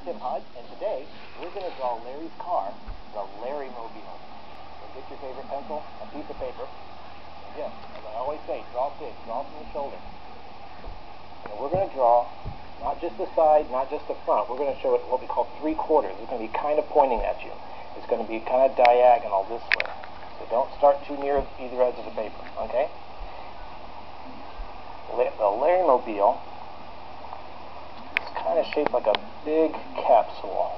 And today we're going to draw Larry's car, the LarryMobile. So get your favorite pencil, a piece of paper. Again, as I always say, draw big, draw from the shoulder. And we're going to draw not just the side, not just the front. We're going to show it what we call 3/4. It's going to be kind of pointing at you. It's going to be kind of diagonal this way. So don't start too near either edge of the paper, okay? The LarryMobile is kind of shaped like a big capsule.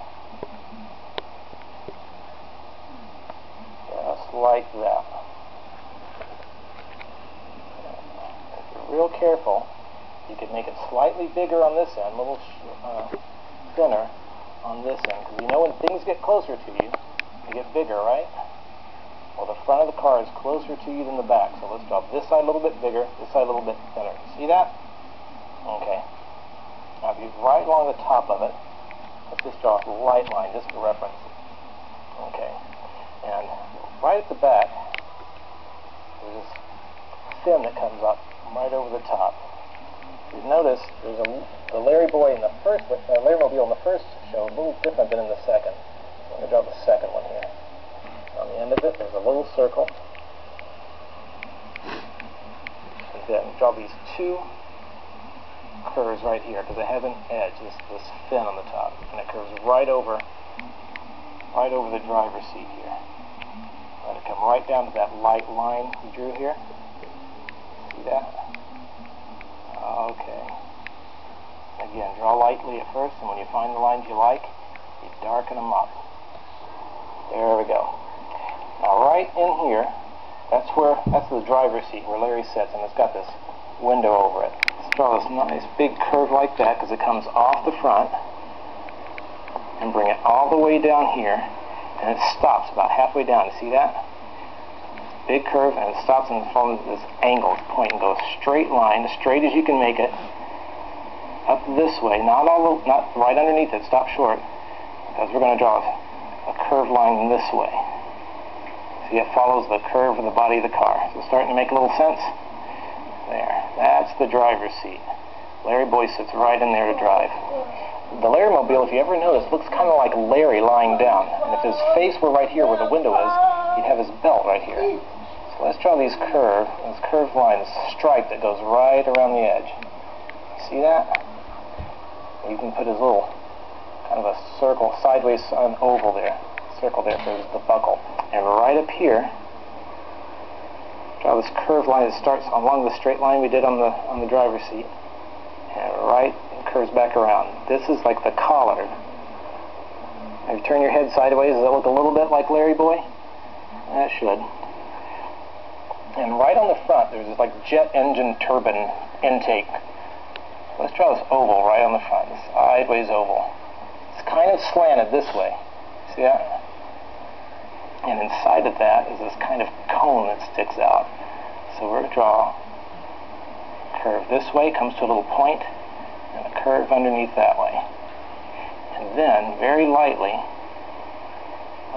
Just like that. If you're real careful, you can make it slightly bigger on this end, a little thinner on this end. Because you know when things get closer to you, they get bigger, right? Well, the front of the car is closer to you than the back. So let's draw this side a little bit bigger, this side a little bit thinner. See that? Okay. Now if you right along the top of it, let's just draw a light line just for reference. Okay. And right at the back, there's this fin that comes up right over the top. You notice there's the Larryboy in the first, LarryMobile in the first show, a little different than in the second. I'm going to draw the second one here. On the end of it, there's a little circle. And then draw these two curves right here because they have an edge, this fin on the top, and it curves right over the driver's seat here. Let it come right down to that light line we drew here. See that? Okay. Again, draw lightly at first, and when you find the lines you like, you darken them up. There we go. Now right in here, that's the driver's seat where Larry sits, and it's got this window over it. Let's draw this nice big curve like that because it comes off the front, and bring it all the way down here, and it stops about halfway down. You see that? Big curve, and it stops and follows this angle point and goes straight line, as straight as you can make it, up this way. Not right underneath it. Stop short, because we're going to draw a curved line this way. See, it follows the curve of the body of the car. So it's starting to make a little sense? There. That's the driver's seat. Larryboy sits right in there to drive. The LarryMobile, if you ever notice, looks kind of like Larry lying down. And if his face were right here where the window is, he'd have his belt right here. So let's draw this curved line, this stripe that goes right around the edge. See that? You can put his little kind of a circle, sideways oval there. Circle there for the buckle. And right up here, draw this curved line that starts along the straight line we did on the driver's seat, and right curves back around. This is like the collar. Now you turn your head sideways. Does that look a little bit like Larryboy? That should. And right on the front, there's this like jet engine turbine intake. Let's draw this oval right on the front, this sideways oval. It's kind of slanted this way. See that? And inside of that is this kind of cone that sticks out. So we're going to draw a curve this way, comes to a little point, and a curve underneath that way. And then, very lightly,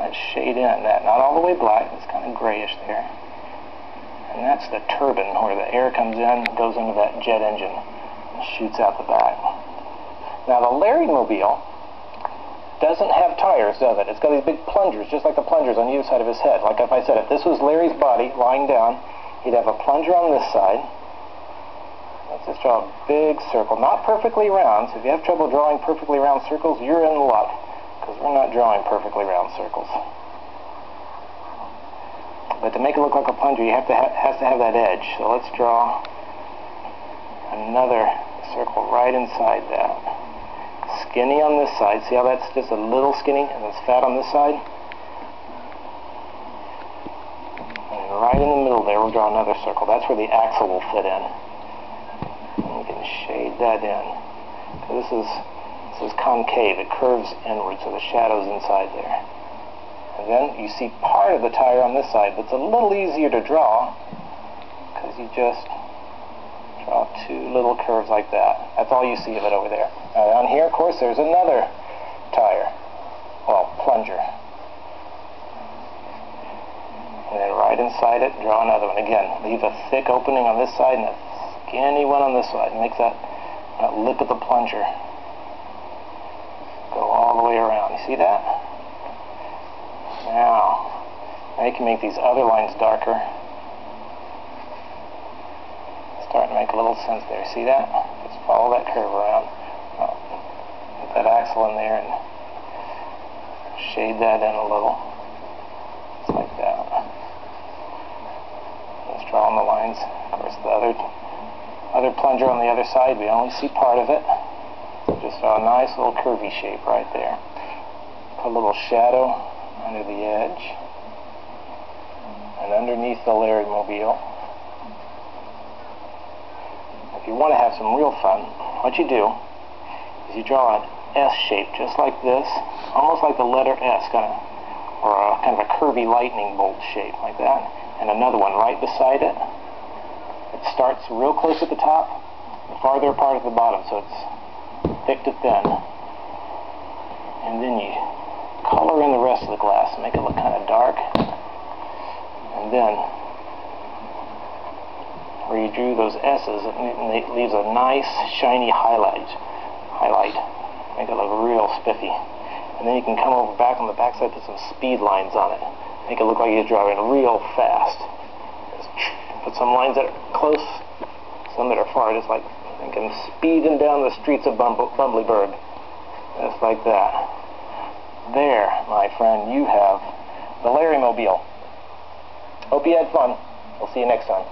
let's shade in that. Not all the way black, it's kind of grayish there. And that's the turbine where the air comes in, goes into that jet engine, and shoots out the back. Now the LarryMobile doesn't have tires, does it? It's got these big plungers, just like the plungers on either side of his head. Like if I said, if this was Larry's body lying down, he'd have a plunger on this side. Let's just draw a big circle. Not perfectly round, so if you have trouble drawing perfectly round circles, you're in luck, because we're not drawing perfectly round circles. But to make it look like a plunger, you has to have that edge. So let's draw another circle right inside that. Skinny on this side. See how that's just a little skinny and it's fat on this side? And right in the middle there, we'll draw another circle. That's where the axle will fit in. And we can shade that in. So this is concave. It curves inward, so the shadow's inside there. And then you see part of the tire on this side, but it's a little easier to draw because you just draw two little curves like that. That's all you see of it over there. Now down here, of course, there's another tire. Well, plunger. And then right inside it, draw another one. Again, leave a thick opening on this side and a skinny one on this side. Make that lip of the plunger go all You see that? Now you can make these other lines darker. Starting to make a little sense there. See that? Just follow that curve around. Put that axle in there and shade that in a little. Just like that. Just drawing the lines. Of course, the other plunger on the other side, we only see part of it. Just a nice little curvy shape right there. Put a little shadow under the edge and underneath the LarryMobile. If you want to have some real fun, what you do is you draw an S shape just like this, almost like the letter S, kind of a curvy lightning bolt shape like that, and another one right beside it. It starts real close at the top, the farther apart at the bottom, so it's thick to thin. And then you color in the rest of the glass, make it look kind of dark. And then, where you drew those S's, it leaves a nice shiny highlight. Make it look real spiffy. And then you can come over back on the backside, put some speed lines on it. Make it look like you're driving real fast. Just put some lines that are close, some that are far, just like thinking speeding down the streets of Bumbleberg. Just like that. There, my friend, you have the LarryMobile. Hope you had fun. We'll see you next time.